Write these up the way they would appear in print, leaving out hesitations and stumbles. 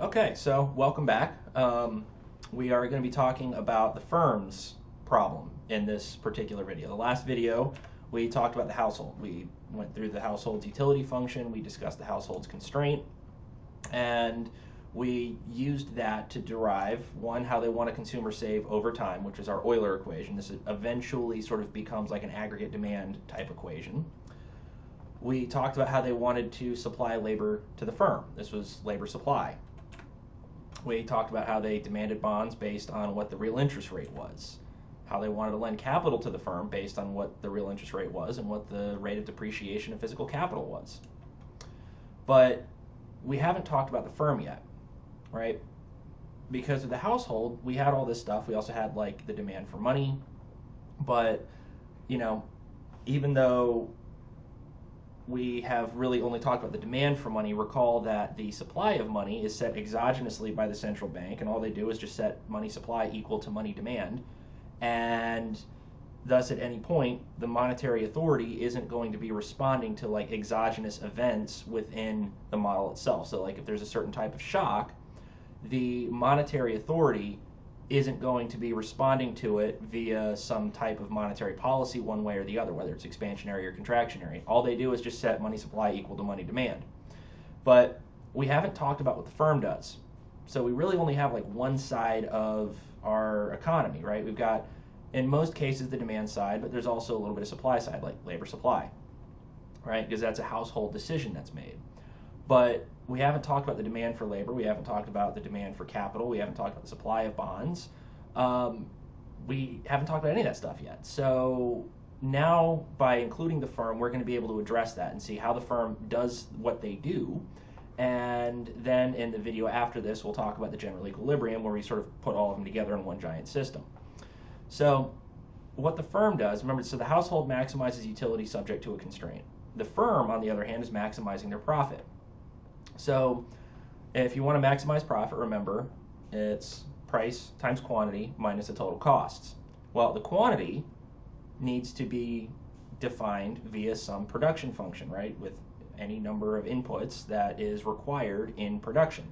Okay, so welcome back. We are going to be talking about the firm's problem in this particular video. The last video, we talked about the household. We went through the household's utility function, we discussed the household's constraint, and we used that to derive, one, how they want a consumer save over time, which is our Euler equation. This eventually sort of becomes like an aggregate demand type equation. We talked about how they wanted to supply labor to the firm. This was labor supply. We talked about how they demanded bonds based on what the real interest rate was, how they wanted to lend capital to the firm based on what the real interest rate was and what the rate of depreciation of physical capital was. But we haven't talked about the firm yet, right? Because of the household, we had all this stuff. We also had like the demand for money, but even though we have really only talked about the demand for money, recall that the supply of money is set exogenously by the central bank, and all they do is just set money supply equal to money demand. And thus, at any point, the monetary authority isn't going to be responding to like exogenous events within the model itself. So like if there's a certain type of shock, the monetary authority isn't going to be responding to it via some type of monetary policy one way or the other, whether it's expansionary or contractionary. All they do is just set money supply equal to money demand. But we haven't talked about what the firm does. So we really only have like one side of our economy, right? We've got, in most cases, the demand side, but there's also a little bit of supply side, like labor supply, right? Because that's a household decision that's made. But we haven't talked about the demand for labor. We haven't talked about the demand for capital. We haven't talked about the supply of bonds. We haven't talked about any of that stuff yet. So now, by including the firm, we're going to be able to address that and see how the firm does what they do. And then in the video after this, we'll talk about the general equilibrium, where we sort of put all of them together in one giant system. So what the firm does, remember, so the household maximizes utility subject to a constraint. The firm, on the other hand, is maximizing their profit. So if you want to maximize profit, remember, it's price times quantity minus the total costs. Well, the quantity needs to be defined via some production function, right, with any number of inputs that is required in production.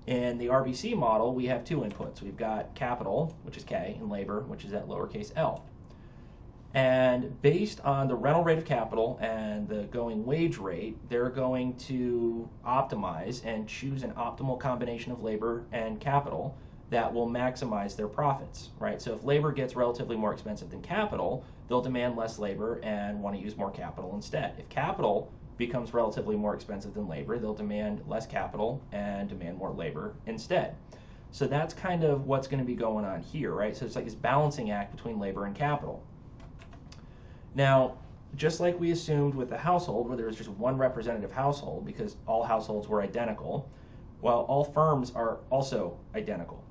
In the RBC model, we have two inputs. We've got capital, which is K, and labor, which is at lowercase l. And based on the rental rate of capital and the going wage rate, they're going to optimize and choose an optimal combination of labor and capital that will maximize their profits, right? So if labor gets relatively more expensive than capital, they'll demand less labor and want to use more capital instead. If capital becomes relatively more expensive than labor, they'll demand less capital and demand more labor instead. So that's kind of what's going to be going on here, right? So it's like this balancing act between labor and capital. Now, just like we assumed with the household, where there was just one representative household because all households were identical, well, all firms are also identical.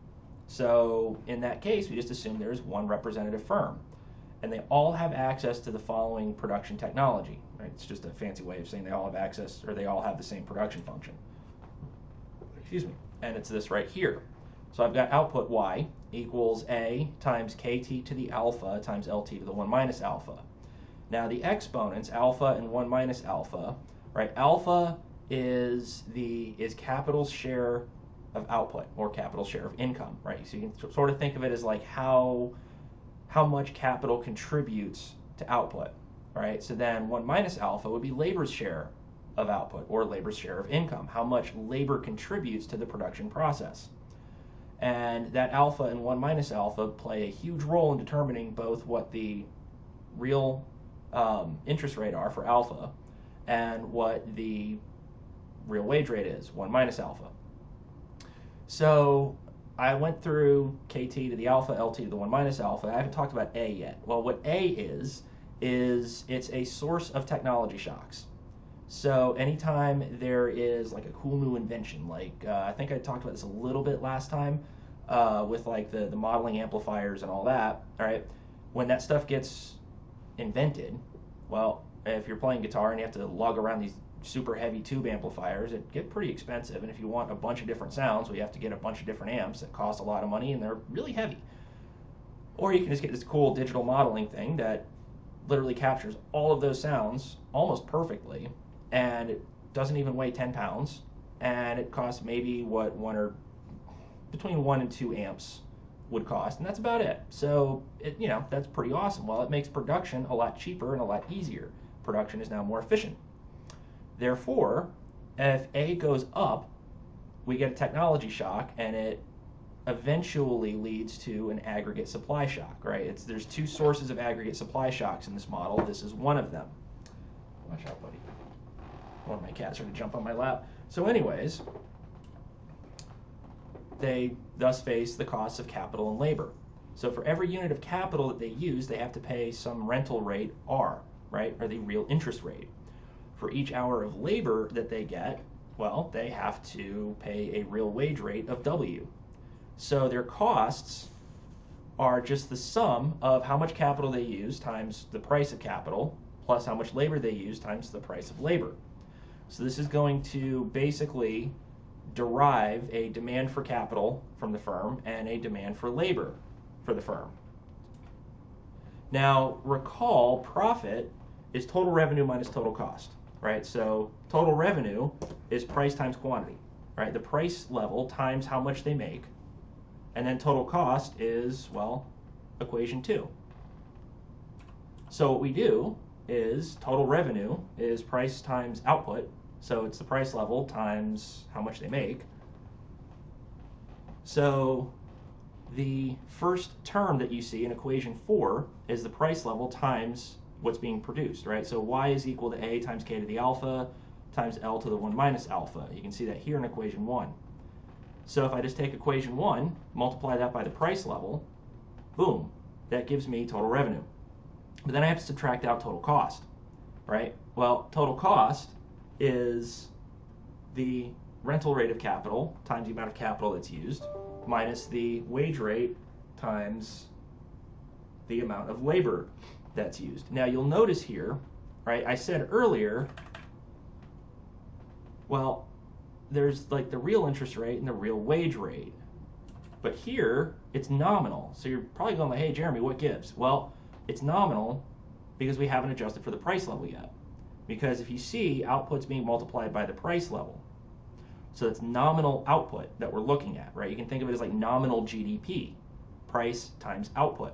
So in that case, we just assume there is one representative firm, and they all have access to the following production technology, right? It's just a fancy way of saying they all have access, or they all have the same production function. Excuse me. And it's this right here. So I've got output y equals a times kt to the alpha times lt to the 1 minus alpha. Now the exponents, alpha and 1 minus alpha, right? Alpha is capital's share of output, or capital's share of income, right? So you can sort of think of it as like how much capital contributes to output, right? So then 1 minus alpha would be labor's share of output, or labor's share of income, how much labor contributes to the production process. And that alpha and 1 minus alpha play a huge role in determining both what the real interest rate are for alpha and what the real wage rate is, 1 minus alpha. So I went through kt to the alpha, lt to the 1 minus alpha. I haven't talked about A yet. Well, what A is it's a source of technology shocks. So anytime there is like a cool new invention, like I think I talked about this a little bit last time with like the modeling amplifiers and all that, all right? When that stuff gets invented, well, if you're playing guitar and you have to lug around these super heavy tube amplifiers, it get pretty expensive. And if you want a bunch of different sounds, we have to get a bunch of different amps that cost a lot of money and they're really heavy. Or you can just get this cool digital modeling thing that literally captures all of those sounds almost perfectly, and it doesn't even weigh 10 pounds, and it costs maybe what between 1 and 2 amps would cost, and that's about it. So that's pretty awesome. Well, it makes production a lot cheaper and a lot easier. Production is now more efficient. Therefore, if A goes up, we get a technology shock, and it eventually leads to an aggregate supply shock, right? There's two sources of aggregate supply shocks in this model. This is one of them. Watch out, buddy. One of my cats are going to jump on my lap. So anyways, they thus face the costs of capital and labor. So for every unit of capital that they use, they have to pay some rental rate R, right, or the real interest rate. For each hour of labor that they get, well, they have to pay a real wage rate of W. So their costs are just the sum of how much capital they use times the price of capital plus how much labor they use times the price of labor. So this is going to basically derive a demand for capital from the firm and a demand for labor for the firm. Now, recall profit is total revenue minus total cost, right? So total revenue is price times quantity, right? The price level times how much they make. And then total cost is, well, equation 2. So what we do is total revenue is price times output. So it's the price level times how much they make. So the first term that you see in equation 4 is the price level times what's being produced, right? So y is equal to a times k to the alpha times L to the 1 minus alpha. You can see that here in equation 1. So if I just take equation 1, multiply that by the price level, boom, that gives me total revenue. But then I have to subtract out total cost, right? Well, total cost is the rental rate of capital times the amount of capital that's used minus the wage rate times the amount of labor that's used. Now you'll notice here, right, I said earlier, well, there's like the real interest rate and the real wage rate. But here, it's nominal. So you're probably going like, hey, Jeremy, what gives? Well, it's nominal because we haven't adjusted for the price level yet. Because if you see, output's being multiplied by the price level. So it's nominal output that we're looking at, right? You can think of it as like nominal GDP, price times output,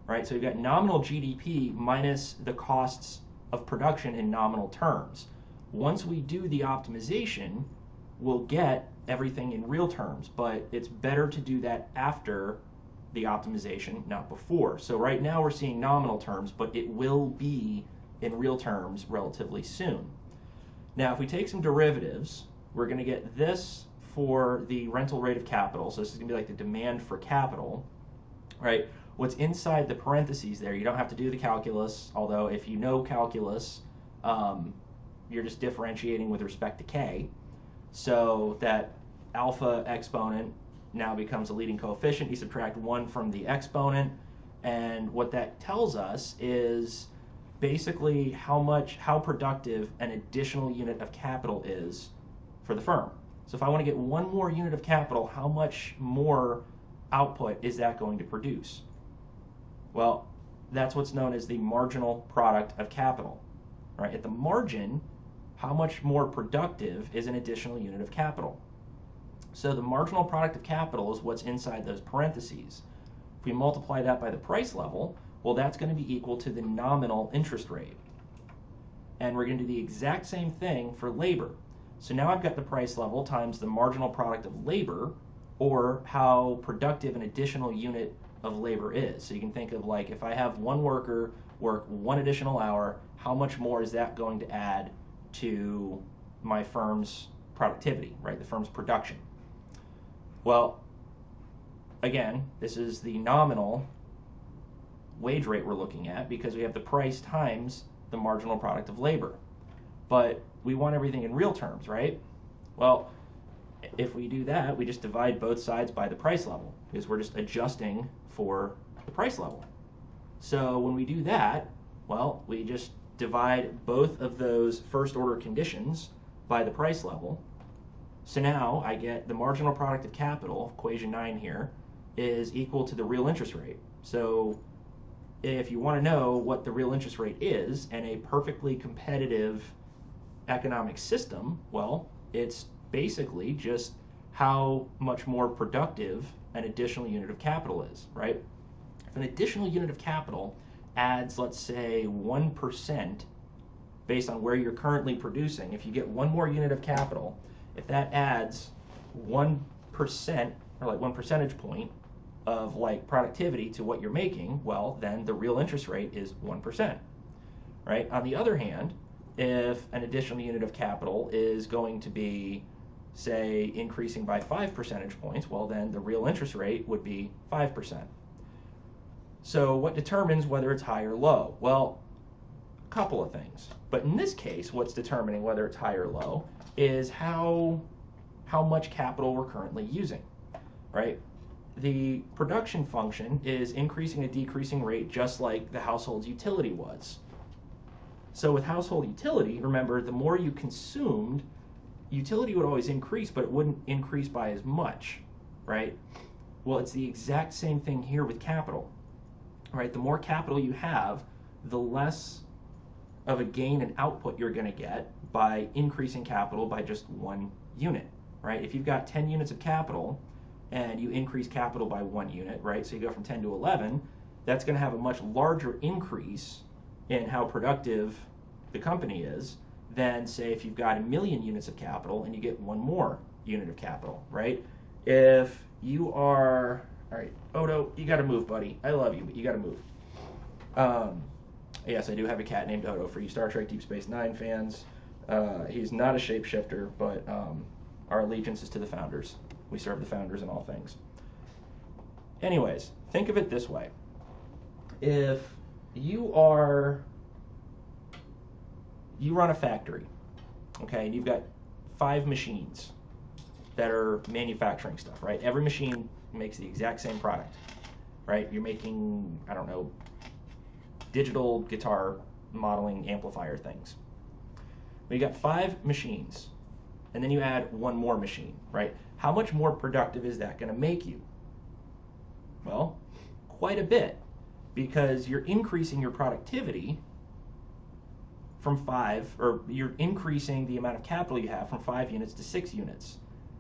right? So you've got nominal GDP minus the costs of production in nominal terms. Once we do the optimization, we'll get everything in real terms, but it's better to do that after the optimization, not before. So right now we're seeing nominal terms, but it will be in real terms relatively soon. Now, if we take some derivatives, we're going to get this for the rental rate of capital. So this is going to be like the demand for capital, right? What's inside the parentheses there, you don't have to do the calculus, although if you know calculus, you're just differentiating with respect to k. So that alpha exponent now becomes a leading coefficient. You subtract 1 from the exponent, and what that tells us is basically how productive an additional unit of capital is for the firm. So if I want to get one more unit of capital, how much more output is that going to produce? Well, that's what's known as the marginal product of capital, right? At the margin, how much more productive is an additional unit of capital? So the marginal product of capital is what's inside those parentheses. If we multiply that by the price level, well, that's going to be equal to the nominal interest rate. And we're going to do the exact same thing for labor. So now I've got the price level times the marginal product of labor, or how productive an additional unit of labor is. So you can think of like, if I have one worker work 1 additional hour, how much more is that going to add to my firm's productivity, right? The firm's production. Well, again, this is the nominal wage rate we're looking at because we have the price times the marginal product of labor. But we want everything in real terms, right? Well, if we do that, we just divide both sides by the price level because we're just adjusting for the price level. So when we do that, well, we just divide both of those first order conditions by the price level. So now I get the marginal product of capital, equation 9 here, is equal to the real interest rate. So if you want to know what the real interest rate is in a perfectly competitive economic system, well, it's basically just how much more productive an additional unit of capital is, right? If an additional unit of capital adds, let's say, 1% based on where you're currently producing, if you get one more unit of capital, if that adds 1% or like 1 percentage point of like productivity to what you're making, well, then the real interest rate is 1%, right? On the other hand, if an additional unit of capital is going to be, say, increasing by 5 percentage points, well, then the real interest rate would be 5%. So what determines whether it's high or low? Well, a couple of things. But in this case, what's determining whether it's high or low is how much capital we're currently using, right? The production function is increasing a decreasing rate just like the household's utility was. So with household utility, remember, the more you consumed, utility would always increase, but it wouldn't increase by as much, right? Well, it's the exact same thing here with capital, right? The more capital you have, the less of a gain in output you're going to get by increasing capital by just 1 unit, right? If you've got 10 units of capital and you increase capital by 1 unit, right? So you go from 10 to 11, that's going to have a much larger increase in how productive the company is than, say, if you've got 1 million units of capital and you get 1 more unit of capital, right? If you are, all right, Odo, you got to move, buddy. I love you, but you got to move. Yes, I do have a cat named Odo for you Star Trek Deep Space Nine fans. He's not a shapeshifter, but our allegiance is to the founders. We serve the founders in all things. Anyways, think of it this way. If you run a factory, okay, and you've got 5 machines that are manufacturing stuff, right? Every machine makes the exact same product, right? You're making, I don't know, digital guitar modeling amplifier things. But you got 5 machines, and then you add 1 more machine, right? How much more productive is that going to make you? Well, quite a bit, because you're increasing your productivity from 5, or you're increasing the amount of capital you have from 5 units to 6 units,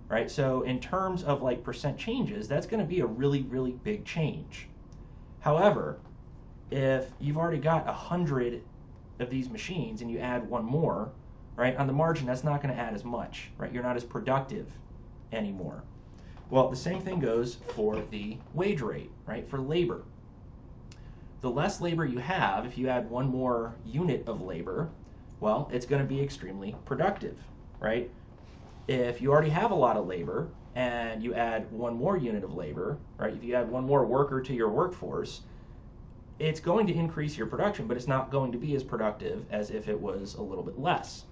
right? So in terms of like percent changes, that's going to be a really, really big change. However, if you've already got 100 of these machines and you add 1 more, right, on the margin, that's not going to add as much, right? You're not as productive anymore. Well, the same thing goes for the wage rate, right, for labor. The less labor you have, if you add 1 more unit of labor, well, it's going to be extremely productive, right? If you already have a lot of labor and you add 1 more unit of labor, right, if you add 1 more worker to your workforce, it's going to increase your production, but it's not going to be as productive as if it was a little bit less.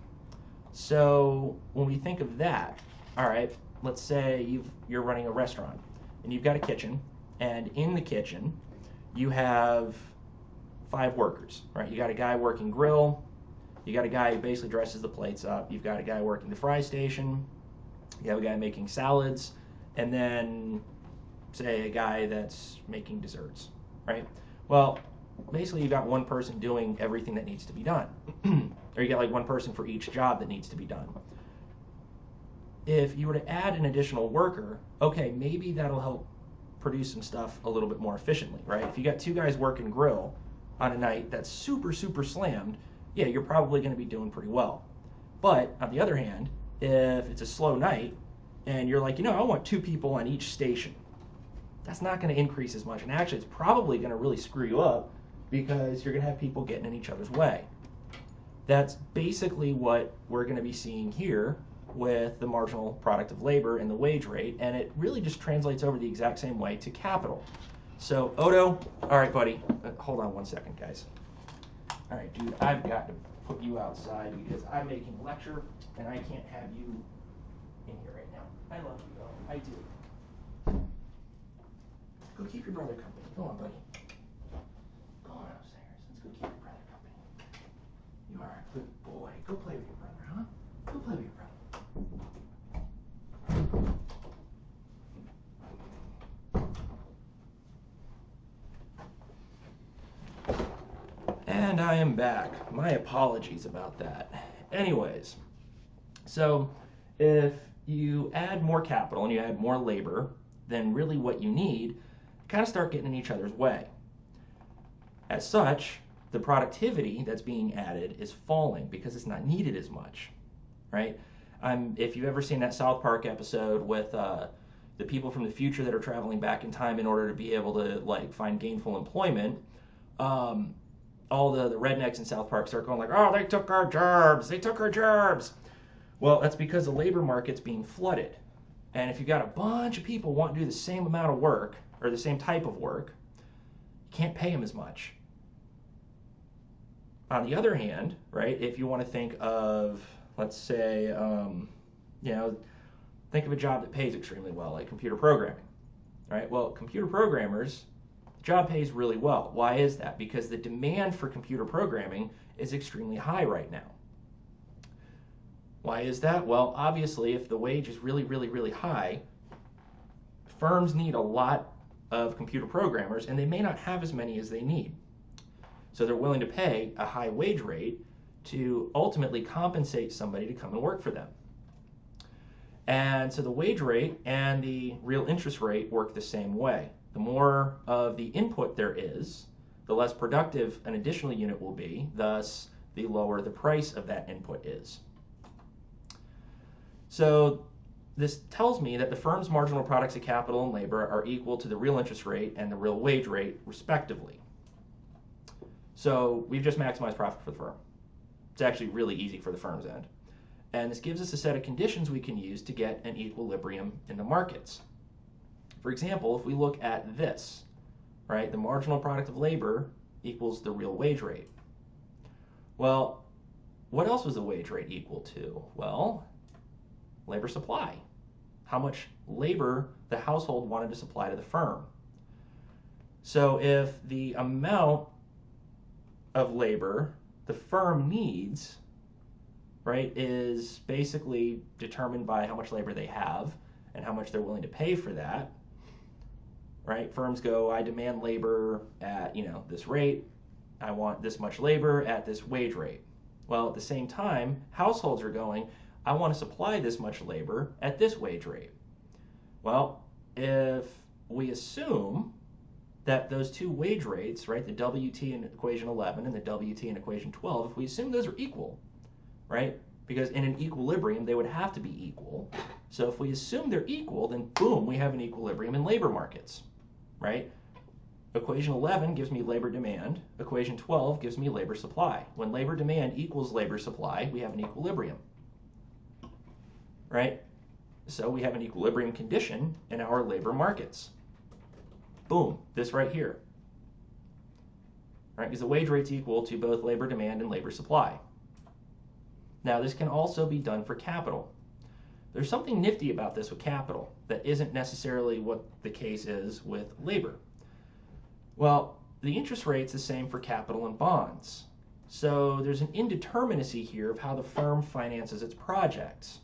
So when we think of that, all right, let's say you're running a restaurant and you've got a kitchen, and in the kitchen you have 5 workers, right? You got a guy working grill, you got a guy who basically dresses the plates up, you've got a guy working the fry station, you have a guy making salads, and then say a guy that's making desserts, right? Well, basically you got 1 person doing everything that needs to be done. Or you got like 1 person for each job that needs to be done. If you were to add an additional worker, okay, maybe that'll help produce some stuff a little bit more efficiently, right? If you got 2 guys working grill on a night that's super, super slammed, yeah, you're probably going to be doing pretty well. But on the other hand, if it's a slow night and you're like, I want 2 people on each station, that's not going to increase as much. And actually, it's probably going to really screw you up because you're going to have people getting in each other's way. That's basically what we're going to be seeing here with the marginal product of labor and the wage rate, and it really just translates over the exact same way to capital. So, Odo, all right, buddy, hold on 1 second, guys. All right, dude, I've got to put you outside because I'm making a lecture, and I can't have you in here right now. I love you, though. I do. Go keep your brother company. Go on, buddy. Go on upstairs. Let's go keep your brother company. You are a good boy. Go play with your brother, huh? Go play with your brother. And I am back. My apologies about that. Anyways, so if you add more capital and you add more labor than really what you need, kind of start getting in each other's way. As such, the productivity that's being added is falling because it's not needed as much, right? If you've ever seen that South Park episode with the people from the future that are traveling back in time in order to be able to like find gainful employment, all the rednecks in South Park start going like, oh, they took our jobs, they took our jobs. Well, that's because the labor market's being flooded. And if you've got a bunch of people wanting to do the same amount of work or the same type of work, you can't pay them as much. On the other hand, right, if you want to think of, let's say, think of a job that pays extremely well, like computer programming, right? Well, computer programmers, the job pays really well. Why is that? Because the demand for computer programming is extremely high right now. Why is that? Well, obviously, if the wage is really, really, really high, firms need a lot of computer programmers, and they may not have as many as they need. So they're willing to pay a high wage rate to ultimately compensate somebody to come and work for them. And so the wage rate and the real interest rate work the same way. The more of the input there is, the less productive an additional unit will be, thus the lower the price of that input is. So this tells me that the firm's marginal products of capital and labor are equal to the real interest rate and the real wage rate, respectively. So we've just maximized profit for the firm. It's actually really easy for the firm's end. And this gives us a set of conditions we can use to get an equilibrium in the markets. For example, if we look at this, right, the marginal product of labor equals the real wage rate. Well, what else was the wage rate equal to? Well, labor supply. How much labor the household wanted to supply to the firm. So if the amount of labor the firm needs, right, is basically determined by how much labor they have and how much they're willing to pay for that, right? Firms go, I demand labor at, this rate. I want this much labor at this wage rate. Well, at the same time, households are going, I want to supply this much labor at this wage rate. Well, if we assume that those two wage rates, right, the WT in equation 11 and the WT in equation 12, if we assume those are equal, right, because in an equilibrium they would have to be equal. So if we assume they're equal, then boom, we have an equilibrium in labor markets, right? Equation 11 gives me labor demand. Equation 12 gives me labor supply. When labor demand equals labor supply, we have an equilibrium, right? So we have an equilibrium condition in our labor markets. Boom, this right here, right? Because the wage rate's equal to both labor demand and labor supply. Now, this can also be done for capital. There's something nifty about this with capital that isn't necessarily what the case is with labor. Well, the interest rate's the same for capital and bonds. So there's an indeterminacy here of how the firm finances its projects.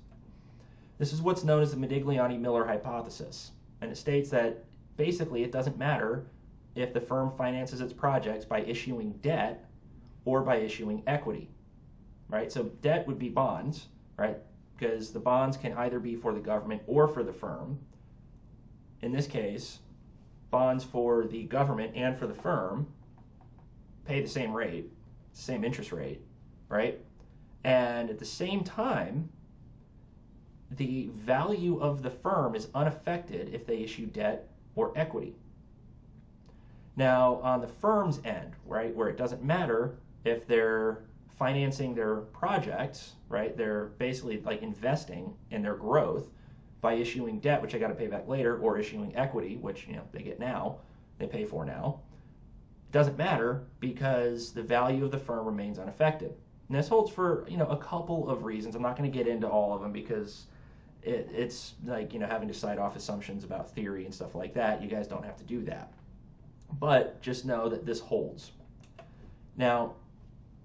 This is what's known as the Modigliani-Miller hypothesis, and it states that basically it doesn't matter if the firm finances its projects by issuing debt or by issuing equity, right? So debt would be bonds, right? Because the bonds can either be for the government or for the firm. In this case, bonds for the government and for the firm pay the same rate, same interest rate, right? And at the same time, the value of the firm is unaffected if they issue debt or equity. Now, on the firm's end, right, where it doesn't matter if they're financing their projects, right, they're basically like investing in their growth by issuing debt, which they got to pay back later, or issuing equity, which they get now, they pay for now. It doesn't matter because the value of the firm remains unaffected. And this holds for a couple of reasons. I'm not going to get into all of them because it's like having to cite off assumptions about theory and stuff like that. You guys don't have to do that, but just know that this holds. Now,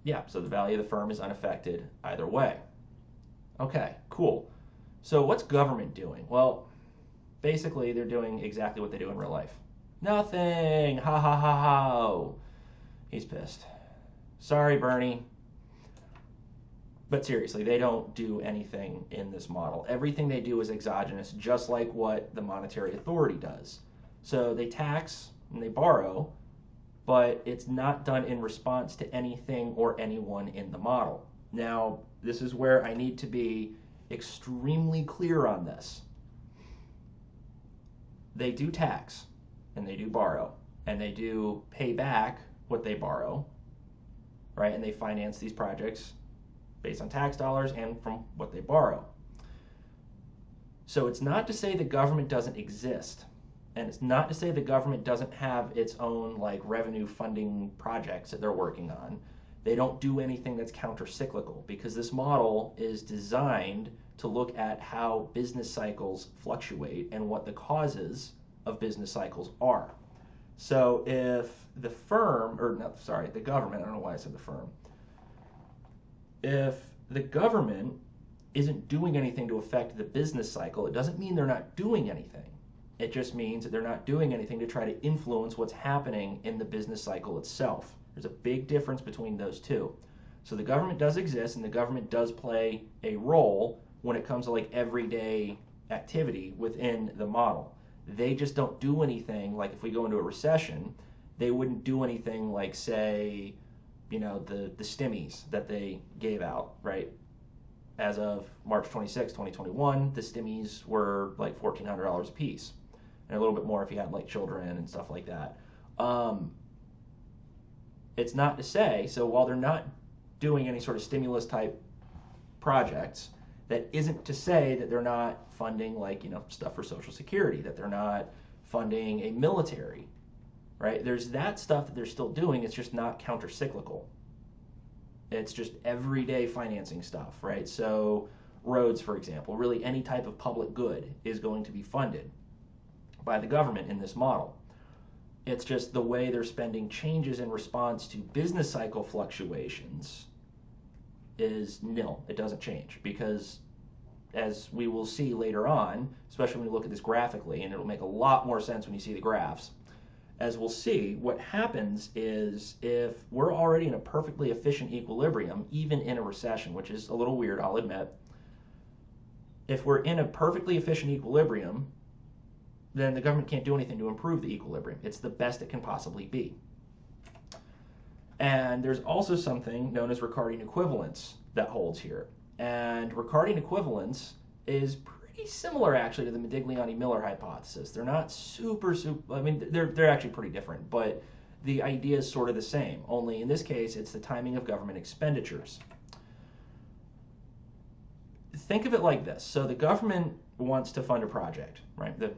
yeah, so the value of the firm is unaffected either way. Okay, cool. So what's government doing? Well, basically they're doing exactly what they do in real life. Nothing. Ha ha ha ha. He's pissed. Sorry, Bernie. But seriously, they don't do anything in this model. Everything they do is exogenous, just like what the monetary authority does. So they tax and they borrow, but it's not done in response to anything or anyone in the model. Now, this is where I need to be extremely clear on this. They do tax and they do borrow and they do pay back what they borrow, right? And they finance these projects based on tax dollars and from what they borrow. So it's not to say the government doesn't exist, and it's not to say the government doesn't have its own like revenue funding projects that they're working on. They don't do anything that's counter-cyclical, because this model is designed to look at how business cycles fluctuate and what the causes of business cycles are. So if the firm, or not, sorry, the government, I don't know why I said the firm, if the government isn't doing anything to affect the business cycle, it doesn't mean they're not doing anything. It just means that they're not doing anything to try to influence what's happening in the business cycle itself. There's a big difference between those two. So the government does exist, and the government does play a role when it comes to like everyday activity within the model. They just don't do anything. Like if we go into a recession, they wouldn't do anything like, say, you know, the stimmies that they gave out, right? As of March 26, 2021, the stimmies were like $1,400 a piece, and a little bit more if you had like children and stuff like that. It's not to say, so while they're not doing any sort of stimulus type projects, that isn't to say that they're not funding like, you know, stuff for Social Security, that they're not funding a military, right? There's that stuff that they're still doing. It's just not counter-cyclical. It's just everyday financing stuff, right? So roads, for example, really any type of public good is going to be funded by the government in this model. It's just the way they're spending changes in response to business cycle fluctuations is nil. It doesn't change, because as we will see later on, especially when we look at this graphically, and it'll make a lot more sense when you see the graphs, as we'll see, what happens is if we're already in a perfectly efficient equilibrium, even in a recession, which is a little weird, I'll admit, if we're in a perfectly efficient equilibrium, then the government can't do anything to improve the equilibrium. It's the best it can possibly be. And there's also something known as Ricardian equivalence that holds here. And Ricardian equivalence is pretty similar actually to the Modigliani-Miller hypothesis. They're not super, I mean, they're actually pretty different, but the idea is sort of the same, only in this case it's the timing of government expenditures. Think of it like this. So the government wants to fund a project, right? The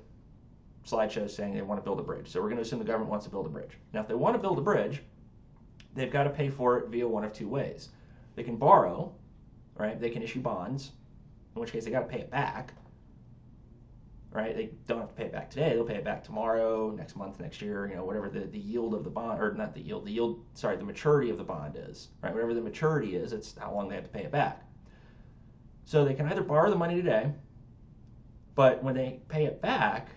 slideshow is saying they want to build a bridge. So we're going to assume the government wants to build a bridge. Now if they want to build a bridge, they've got to pay for it via one of two ways. They can borrow, right? They can issue bonds, in which case they got to pay it back, right? They don't have to pay it back today. They'll pay it back tomorrow, next month, next year, you know, whatever the yield of the bond, or not the yield, sorry, the maturity of the bond is, right? Whatever the maturity is, it's how long they have to pay it back. So they can either borrow the money today, but when they pay it back,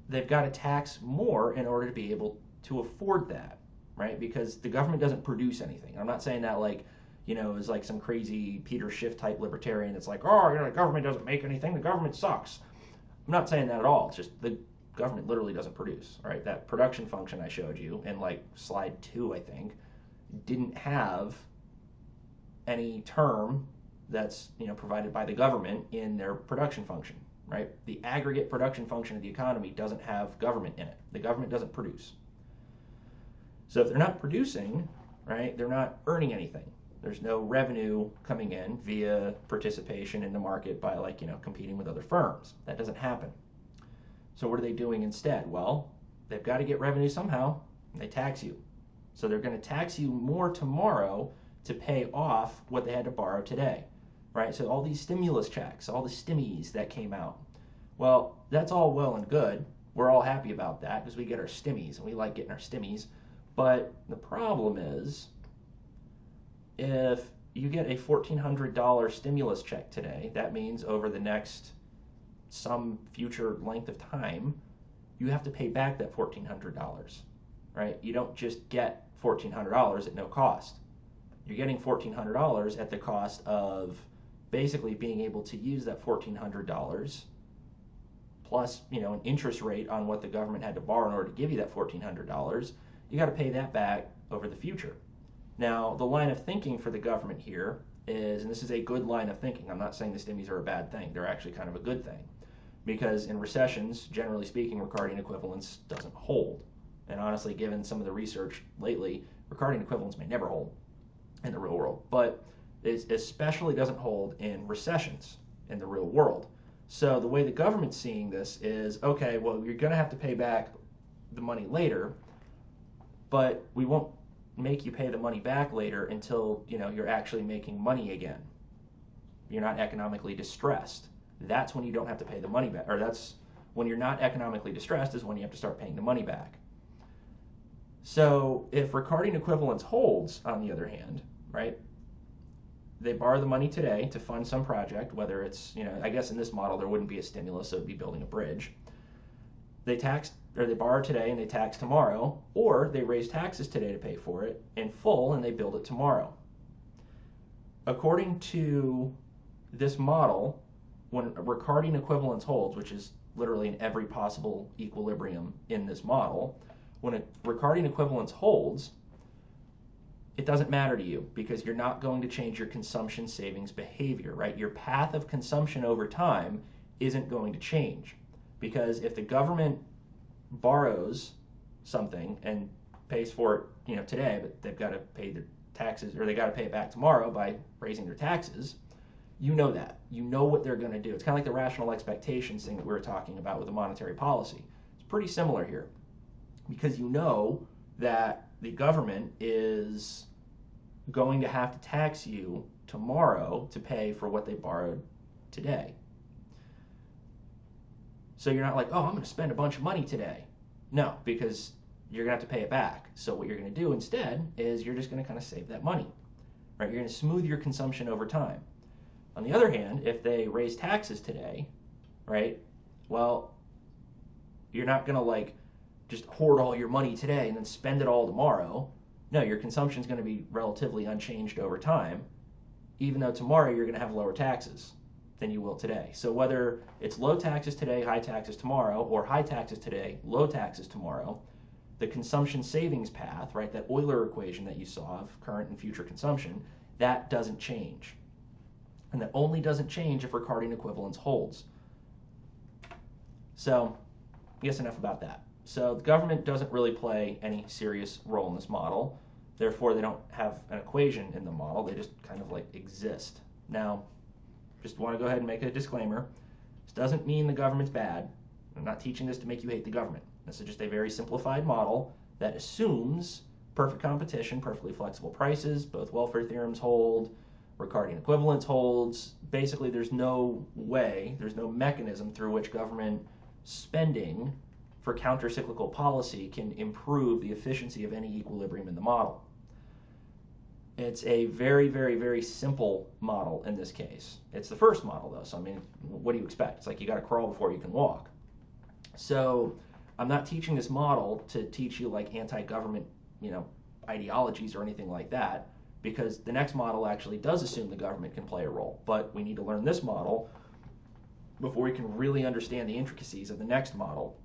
they've got to tax more in order to be able to afford that, right? Because the government doesn't produce anything. I'm not saying that like, you know, is like some crazy Peter Schiff type libertarian that's like, oh, you know, the government doesn't make anything, the government sucks. I'm not saying that at all. It's just the government literally doesn't produce, right? That production function I showed you in like slide 2, I think, didn't have any term that's, you know, provided by the government in their production function, right? The aggregate production function of the economy doesn't have government in it. The government doesn't produce. So if they're not producing, right, they're not earning anything. There's no revenue coming in via participation in the market by, like, you know, competing with other firms. That doesn't happen. So what are they doing instead? Well, they've got to get revenue somehow, and they tax you. So they're going to tax you more tomorrow to pay off what they had to borrow today, right? So all these stimulus checks, all the stimmies that came out, well, that's all well and good. We're all happy about that because we get our stimmies, and we like getting our stimmies. But the problem is, if you get a $1,400 stimulus check today, that means over the next some future length of time, you have to pay back that $1,400, right? You don't just get $1,400 at no cost. You're getting $1,400 at the cost of basically being able to use that $1,400 plus, an interest rate on what the government had to borrow in order to give you that $1,400. You got to pay that back over the future. Now, the line of thinking for the government here is, and this is a good line of thinking, I'm not saying the stimmies are a bad thing, they're actually kind of a good thing, because in recessions, generally speaking, Ricardian equivalence doesn't hold. And honestly, given some of the research lately, Ricardian equivalence may never hold in the real world, but it especially doesn't hold in recessions in the real world. So the way the government's seeing this is, okay, well, you're going to have to pay back the money later, but we won't make you pay the money back later until, you're actually making money again. You're not economically distressed. That's when you don't have to pay the money back, or that's when you're not economically distressed is when you have to start paying the money back. So if Ricardian equivalence holds, on the other hand, right, they borrow the money today to fund some project, whether it's, I guess in this model there wouldn't be a stimulus, so it'd be building a bridge. They borrow today and they tax tomorrow, or they raise taxes today to pay for it in full and they build it tomorrow. According to this model, when Ricardian equivalence holds, which is literally in every possible equilibrium in this model, when a Ricardian equivalence holds, it doesn't matter to you because you're not going to change your consumption savings behavior, right? Your path of consumption over time isn't going to change, because if the government borrows something and pays for it, today, but they've got to pay their taxes, or they got to pay it back tomorrow by raising their taxes, you know that. You know what they're going to do. It's kind of like the rational expectations thing that we were talking about with the monetary policy. It's pretty similar here, because you know that the government is going to have to tax you tomorrow to pay for what they borrowed today. So you're not like, oh, I'm going to spend a bunch of money today. No, because you're going to have to pay it back. So what you're going to do instead is you're just going to kind of save that money, right? You're going to smooth your consumption over time. On the other hand, if they raise taxes today, right, well, you're not going to just hoard all your money today and then spend it all tomorrow. No, your consumption is going to be relatively unchanged over time, even though tomorrow you're going to have lower taxes than you will today. So whether it's low taxes today, high taxes tomorrow, or high taxes today, low taxes tomorrow, the consumption savings path, right, that Euler equation that you saw of current and future consumption, that doesn't change. And that only doesn't change if Ricardian equivalence holds. So I guess enough about that. So the government doesn't really play any serious role in this model. Therefore, they don't have an equation in the model. They just kind of exist. Now, just want to go ahead and make a disclaimer. This doesn't mean the government's bad. I'm not teaching this to make you hate the government. This is just a very simplified model that assumes perfect competition, perfectly flexible prices, both welfare theorems hold, Ricardian equivalence holds. Basically, there's no way, there's no mechanism through which government spending for counter-cyclical policy can improve the efficiency of any equilibrium in the model. It's a very, very, very simple model in this case. It's the first model, though, so I mean, what do you expect? It's like you got to crawl before you can walk. So I'm not teaching this model to teach you anti-government, ideologies or anything like that, because the next model actually does assume the government can play a role. But we need to learn this model before we can really understand the intricacies of the next model.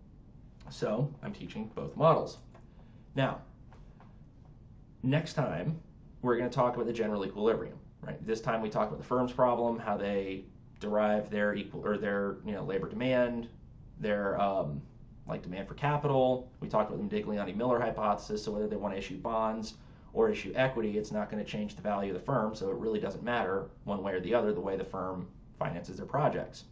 So I'm teaching both models. Now, next time, we're going to talk about the general equilibrium, right? This time we talk about the firm's problem, how they derive their labor demand, their demand for capital. We talked about the Modigliani-Miller hypothesis, so whether they want to issue bonds or issue equity, it's not going to change the value of the firm, so it really doesn't matter one way or the other the way the firm finances their projects.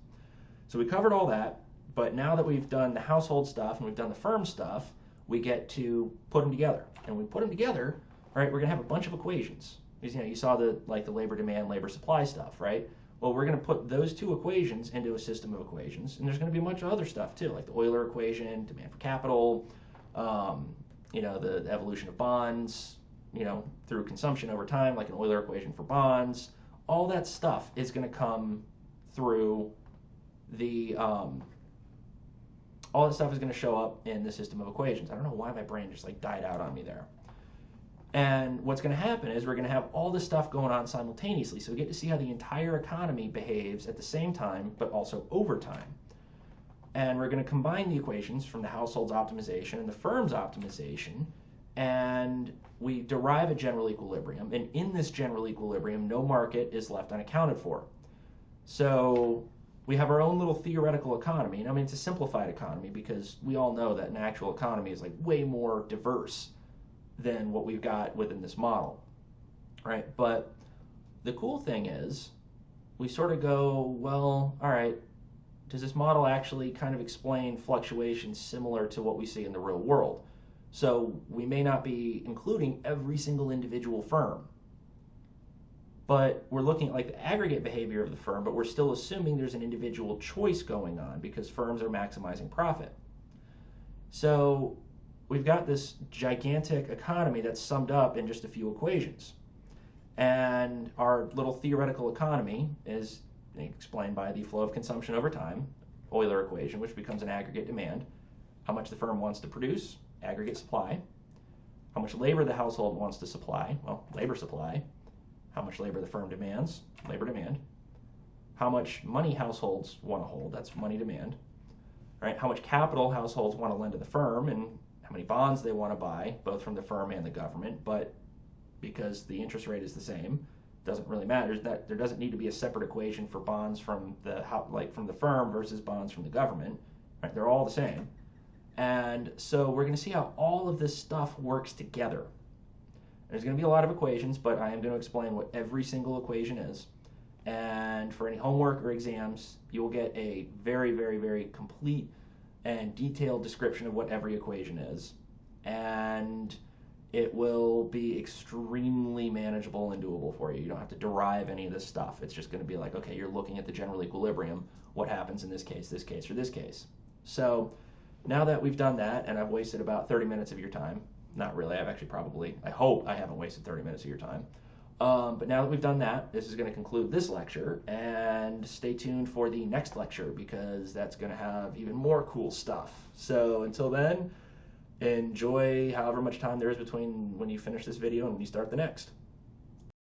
So we covered all that, but now that we've done the household stuff and we've done the firm stuff, we get to put them together. And when we put them together, right, we're going to have a bunch of equations. Because, you saw the labor demand, labor supply stuff, right? Well, we're going to put those two equations into a system of equations, and there's going to be a bunch of other stuff too, like the Euler equation, demand for capital, the evolution of bonds, through consumption over time, like an Euler equation for bonds. All that stuff is going to come through the all that stuff is going to show up in the system of equations. I don't know why my brain just died out on me there. And what's going to happen is we're going to have all this stuff going on simultaneously. So we get to see how the entire economy behaves at the same time, but also over time. And we're going to combine the equations from the household's optimization and the firm's optimization, and we derive a general equilibrium. And in this general equilibrium, no market is left unaccounted for. So we have our own little theoretical economy. And I mean, it's a simplified economy because we all know that an actual economy is like way more diverse than what we've got within this model, right? But the cool thing is we sort of go, well, all right, does this model actually kind of explain fluctuations similar to what we see in the real world? So we may not be including every single individual firm, but we're looking at like the aggregate behavior of the firm, but we're still assuming there's an individual choice going on because firms are maximizing profit. So we've got this gigantic economy that's summed up in just a few equations. And our little theoretical economy is explained by the flow of consumption over time, Euler equation, which becomes an aggregate demand. How much the firm wants to produce, aggregate supply. How much labor the household wants to supply, well, labor supply. How much labor the firm demands, labor demand. How much money households want to hold, that's money demand. Right? How much capital households want to lend to the firm, and how many bonds they want to buy, both from the firm and the government, but because the interest rate is the same, doesn't really matter. That there doesn't need to be a separate equation for bonds from the firm versus bonds from the government. Right? They're all the same. And so we're going to see how all of this stuff works together. There's going to be a lot of equations, but I am going to explain what every single equation is. And for any homework or exams, you will get a very, very, very complete and detailed description of what every equation is, and it will be extremely manageable and doable for you. You don't have to derive any of this stuff. It's just going to be like, okay, you're looking at the general equilibrium, what happens in this case, or this case. So now that we've done that, and I've wasted about 30 minutes of your time, not really, I hope I haven't wasted 30 minutes of your time. But now that we've done that, this is going to conclude this lecture, and stay tuned for the next lecture because that's going to have even more cool stuff. So until then, enjoy however much time there is between when you finish this video and when you start the next.